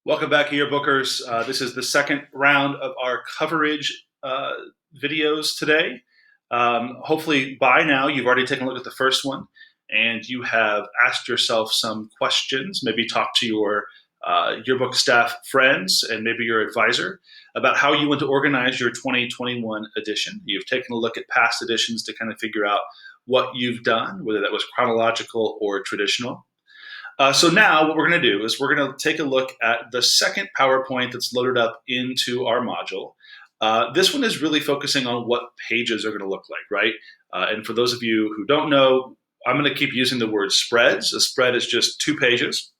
Welcome back, yearbookers. This is the second round of our coverage videos today. Hopefully by now you've already taken a look at the first one and you have asked yourself some questions, maybe talk to your yearbook staff friends and maybe your advisor about how you want to organize your 2021 edition. You've taken a look at past editions to kind of figure out what you've done, whether that was chronological or traditional. So now what we're going to do is we're going to take a look at the second PowerPoint that's loaded up into our module. This one is really focusing on what pages are going to look like, right? And for those of you who don't know, I'm going to keep using the word spreads. A spread is just two pages,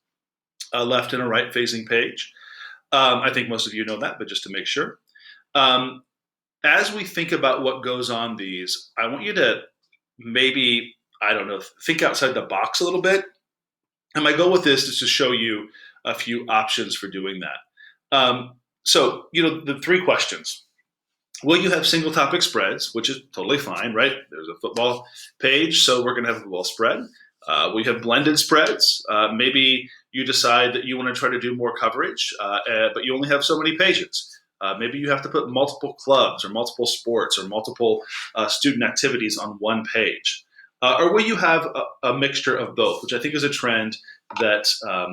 a left and a right facing page. I think most of you know that, but just to make sure. As we think about what goes on these, I want you to maybe, I don't know, think outside the box a little bit. And my goal with this is to show you a few options for doing that. So, the three questions. Will you have single topic spreads, which is totally fine, right? There's a football page, so we're going to have a football spread. We have blended spreads. Maybe you decide that you want to try to do more coverage, but you only have so many pages. Maybe you have to put multiple clubs or multiple sports or multiple student activities on one page. Or will you have a mixture of both, which I think is a trend that a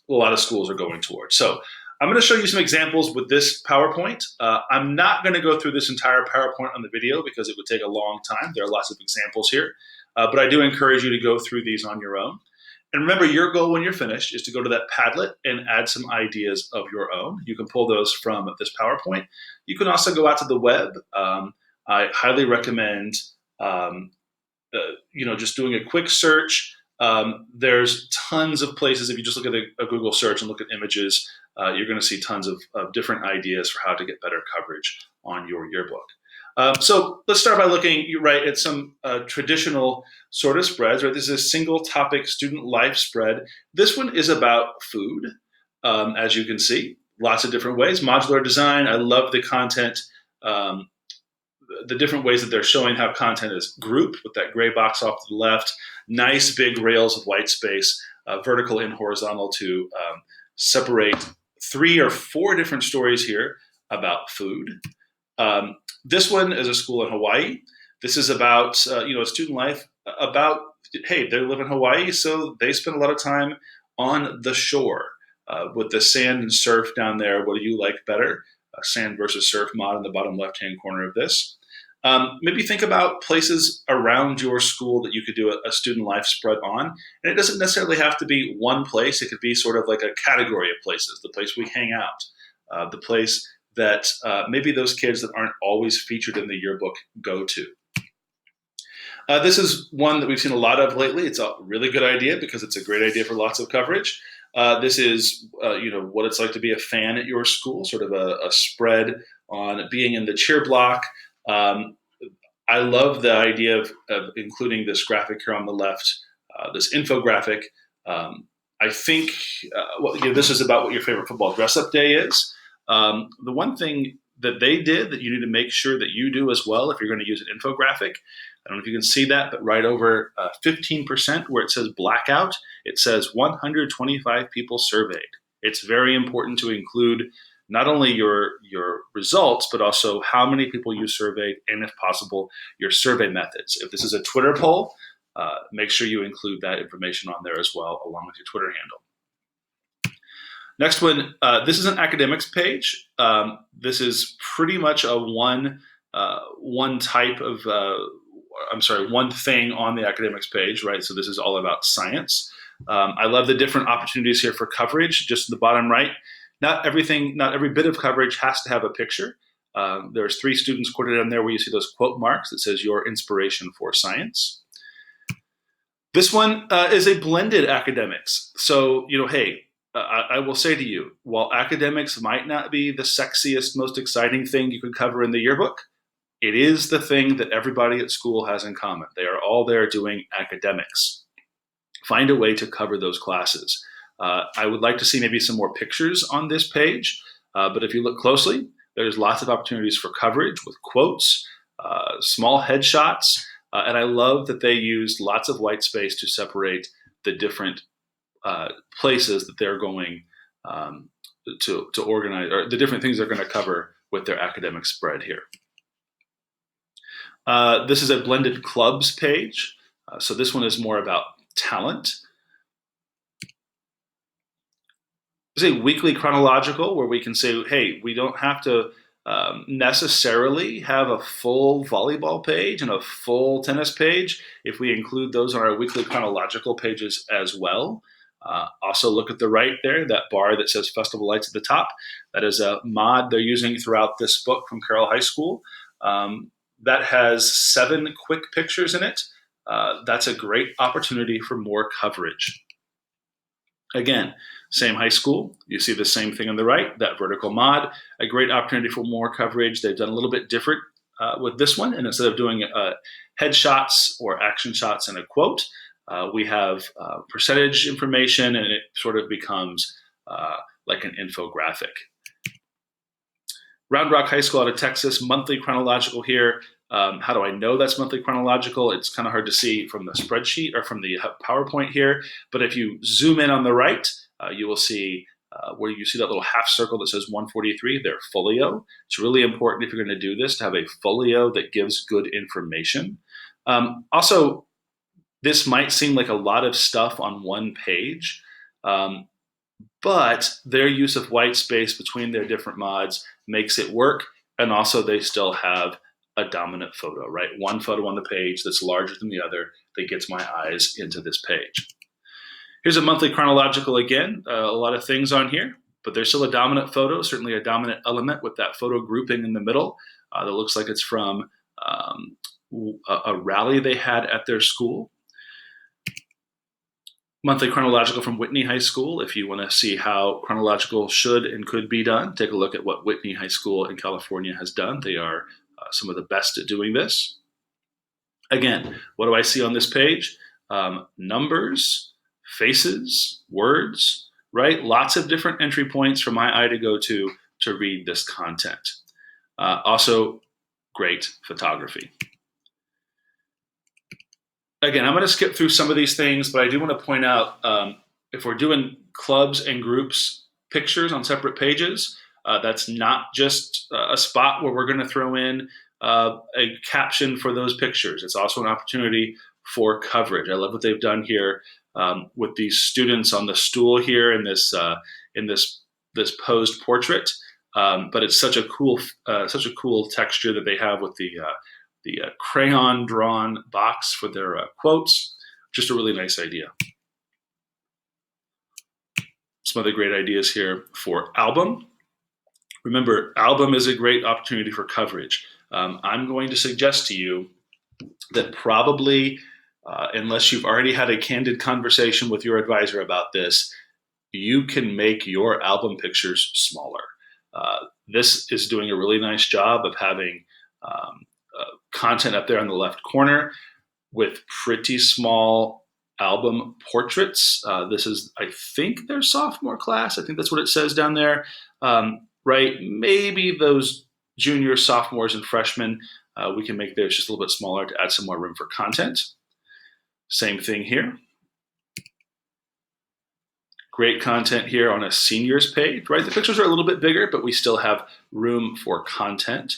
lot of schools are going towards. So I'm going to show you some examples with this PowerPoint. I'm not going to go through this entire PowerPoint on the video because it would take a long time. There are lots of examples here, but I do encourage you to go through these on your own. And remember, your goal when you're finished is to go to that Padlet and add some ideas of your own. You can pull those from this PowerPoint. You can also go out to the web. I highly recommend just doing a quick search. There's tons of places. If you just look at a Google search and look at images, you're going to see tons of different ideas for how to get better coverage on your yearbook. So let's start by looking at some traditional sort of spreads. Right, this is a single topic student life spread. This one is about food, as you can see, lots of different ways. Modular design. I love the content. The different ways that they're showing how content is grouped with that gray box off to the left, nice big rails of white space, vertical and horizontal to separate 3 or 4 different stories here about food. This one is a school in Hawaii. This is about, a student life about, hey, they live in Hawaii, so they spend a lot of time on the shore with the sand and surf down there. What do you like better? Sand versus surf mod in the bottom left-hand corner of this. Maybe think about places around your school that you could do a student life spread on. And it doesn't necessarily have to be one place. It could be sort of like a category of places, the place we hang out, the place that maybe those kids that aren't always featured in the yearbook go to. This is one that we've seen a lot of lately. It's a really good idea because it's a great idea for lots of coverage. This is, what it's like to be a fan at your school, sort of a spread on being in the cheer block. I love the idea of including this graphic here on the left, this infographic. I think this is about what your favorite football dress-up day is. The one thing that they did that you need to make sure that you do as well if you're going to use an infographic, I don't know if you can see that, but right over 15% where it says blackout, it says 125 people surveyed. It's very important to include not only your results, but also how many people you surveyed and, if possible, your survey methods. If this is a Twitter poll, make sure you include that information on there as well, along with your Twitter handle. Next one, this is an academics page. This is pretty much a one type of, one thing on the academics page, right? So this is all about science. I love the different opportunities here for coverage, just in the bottom right. Not every bit of coverage has to have a picture. There's 3 students quoted in there where you see those quote marks that says your inspiration for science. This one is a blended academics. So, hey, I will say to you, while academics might not be the sexiest, most exciting thing you could cover in the yearbook, it is the thing that everybody at school has in common. They are all there doing academics. Find a way to cover those classes. I would like to see maybe some more pictures on this page, but if you look closely, there's lots of opportunities for coverage with quotes, small headshots, and I love that they used lots of white space to separate the different places that they're going to organize, or the different things they're going to cover with their academic spread here. This is a blended clubs page. So this one is more about talent. Say weekly chronological, where we can say, hey, we don't have to necessarily have a full volleyball page and a full tennis page if we include those on our weekly chronological pages as well. Also look at the right there, that bar that says Festival Lights at the top. That is a mod they're using throughout this book from Carroll High School. That has 7 quick pictures in it. That's a great opportunity for more coverage. Again, same high school. You see the same thing on the right, that vertical mod, a great opportunity for more coverage. They've done a little bit different with this one. And instead of doing headshots or action shots and a quote, we have percentage information, and it sort of becomes like an infographic. Round Rock High School out of Texas, monthly chronological here. How do I know that's monthly chronological? It's kind of hard to see from the spreadsheet or from the PowerPoint here. But if you zoom in on the right, you will see where you see that little half circle that says 143, their folio. It's really important if you're going to do this to have a folio that gives good information. Also, this might seem like a lot of stuff on one page, but their use of white space between their different mods makes it work. And also they still have a dominant photo, right? One photo on the page that's larger than the other that gets my eyes into this page. Here's a monthly chronological again, a lot of things on here, but there's still a dominant photo, certainly a dominant element with that photo grouping in the middle that looks like it's from a rally they had at their school. Monthly chronological from Whitney High School. If you want to see how chronological should and could be done, take a look at what Whitney High School in California has done. They are some of the best at doing this. Again, what do I see on this page? Numbers, faces, words, right? Lots of different entry points for my eye to go to read this content. Also, great photography. Again, I'm going to skip through some of these things, but I do want to point out if we're doing clubs and groups pictures on separate pages, that's not just a spot where we're going to throw in a caption for those pictures. It's also an opportunity for coverage. I love what they've done here with these students on the stool here in this posed portrait. But it's such a cool texture that they have with the crayon drawn box for their quotes. Just a really nice idea. Some other great ideas here for album. Remember, album is a great opportunity for coverage. I'm going to suggest to you that probably, unless you've already had a candid conversation with your advisor about this, you can make your album pictures smaller. This is doing a really nice job of having content up there on the left corner with pretty small album portraits. This is, I think, their sophomore class. I think that's what it says down there. Right? Maybe those juniors, sophomores, and freshmen, we can make theirs just a little bit smaller to add some more room for content. Same thing here. Great content here on a seniors page, right? The pictures are a little bit bigger, but we still have room for content.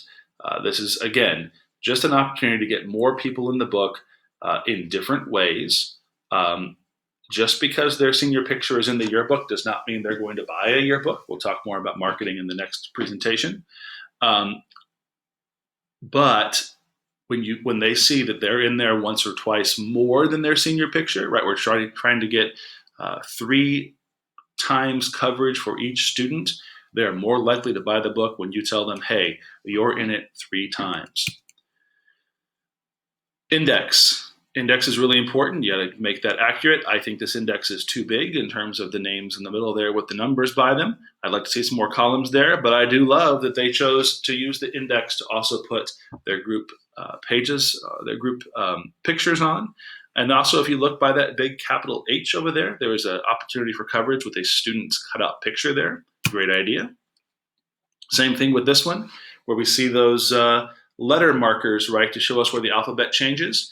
This is, again, just an opportunity to get more people in the book in different ways. Just because their senior picture is in the yearbook does not mean they're going to buy a yearbook. We'll talk more about marketing in the next presentation. But when they see that they're in there once or twice more than their senior picture, right? We're trying to get 3 times coverage for each student. They're more likely to buy the book when you tell them, hey, you're in it 3 times. Index. Index is really important. You got to make that accurate. I think this index is too big in terms of the names in the middle there with the numbers by them. I'd like to see some more columns there, but I do love that they chose to use the index to also put their group pages, their group pictures on. And also, if you look by that big capital H over there, there is an opportunity for coverage with a student's cutout picture there. Great idea. Same thing with this one, where we see those letter markers, right, to show us where the alphabet changes.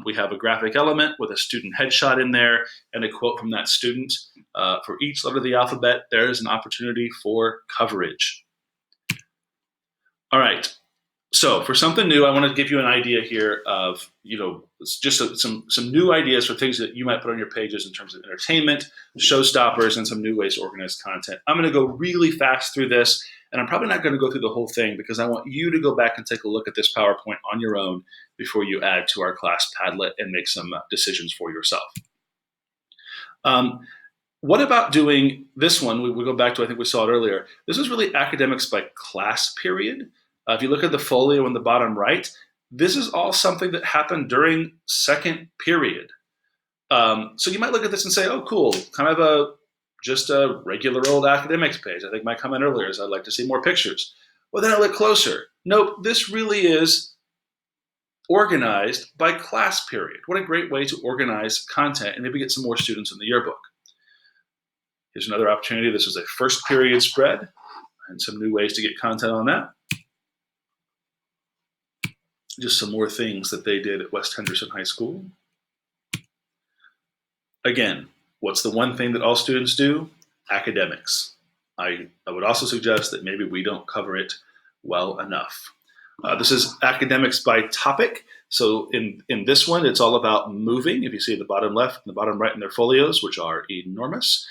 We have a graphic element with a student headshot in there and a quote from that student. For each letter of the alphabet, there is an opportunity for coverage. All right. So for something new, I want to give you an idea here of, just some new ideas for things that you might put on your pages in terms of entertainment, showstoppers, and some new ways to organize content. I'm going to go really fast through this, and I'm probably not going to go through the whole thing because I want you to go back and take a look at this PowerPoint on your own before you add to our class Padlet and make some decisions for yourself. What about doing this one? We go back to, I think we saw it earlier. This is really academics by class period. If you look at the folio in the bottom right, this is all something that happened during second period. So you might look at this and say, oh, cool, kind of just a regular old academics page. I think my comment earlier is I'd like to see more pictures. Well, then I look closer. Nope, this really is organized by class period. What a great way to organize content and maybe get some more students in the yearbook. Here's another opportunity. This is a first period spread and some new ways to get content on that. Just some more things that they did at West Henderson High School. Again, what's the one thing that all students do? Academics. I would also suggest that maybe we don't cover it well enough. This is academics by topic. So in this one, it's all about moving. If you see the bottom left and the bottom right in their folios, which are enormous,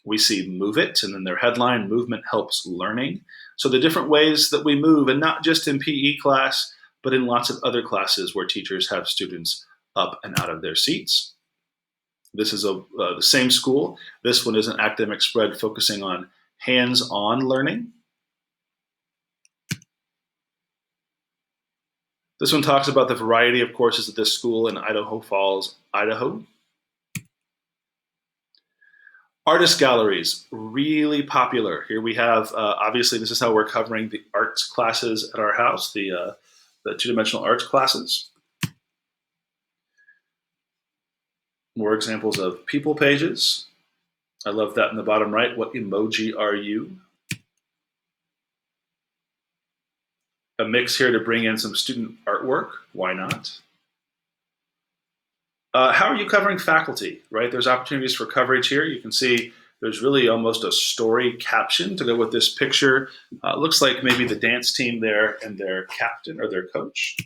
we see move it, and then their headline, movement helps learning. So the different ways that we move, and not just in PE class, but in lots of other classes where teachers have students up and out of their seats. This is the same school. This one is an academic spread focusing on hands-on learning. This one talks about the variety of courses at this school in Idaho Falls, Idaho. Artist galleries, really popular. Here we have, obviously this is how we're covering the arts classes at our house, the two-dimensional arts classes. More examples of people pages. I love that in the bottom right. What emoji are you? A mix here to bring in some student artwork. Why not? How are you covering faculty, right? There's opportunities for coverage here. You can see there's really almost a story caption to go with this picture. Looks like maybe the dance team there and their captain or their coach.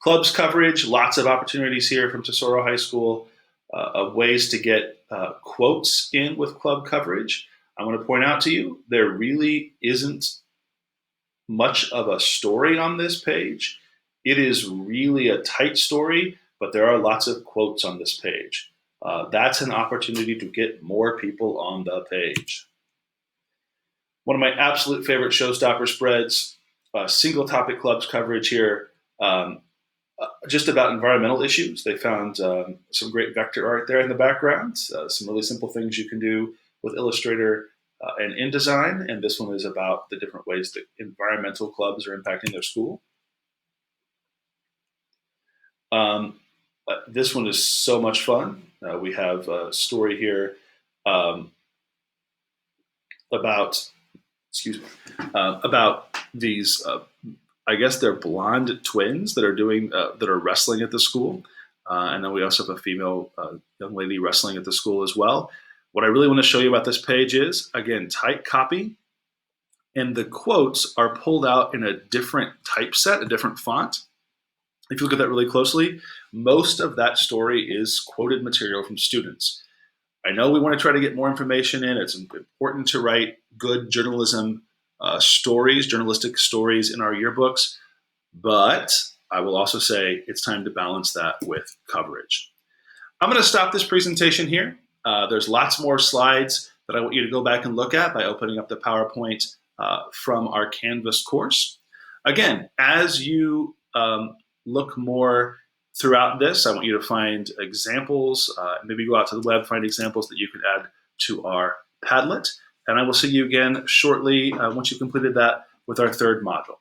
Clubs coverage, lots of opportunities here from Tesoro High School of ways to get quotes in with club coverage. I want to point out to you, there really isn't much of a story on this page. It is really a tight story, but there are lots of quotes on this page. That's an opportunity to get more people on the page. One of my absolute favorite showstopper spreads, single topic clubs coverage here, just about environmental issues. They found some great vector art there in the background, some really simple things you can do with Illustrator and InDesign, and this one is about the different ways that environmental clubs are impacting their school. This one is so much fun. We have a story here about these, I guess they're blonde twins that are wrestling at the school. And then we also have a female young lady wrestling at the school as well. What I really want to show you about this page is, again, tight copy, and the quotes are pulled out in a different typeset, a different font. If you look at that really closely, most of that story is quoted material from students. I know we want to try to get more information in. It's important to write good journalism stories, journalistic stories in our yearbooks, but I will also say it's time to balance that with coverage. I'm going to stop this presentation here. There's lots more slides that I want you to go back and look at by opening up the PowerPoint from our Canvas course. Again, as you look more throughout this, I want you to find examples, maybe go out to the web, find examples that you can add to our Padlet. And I will see you again shortly once you've completed that with our third module.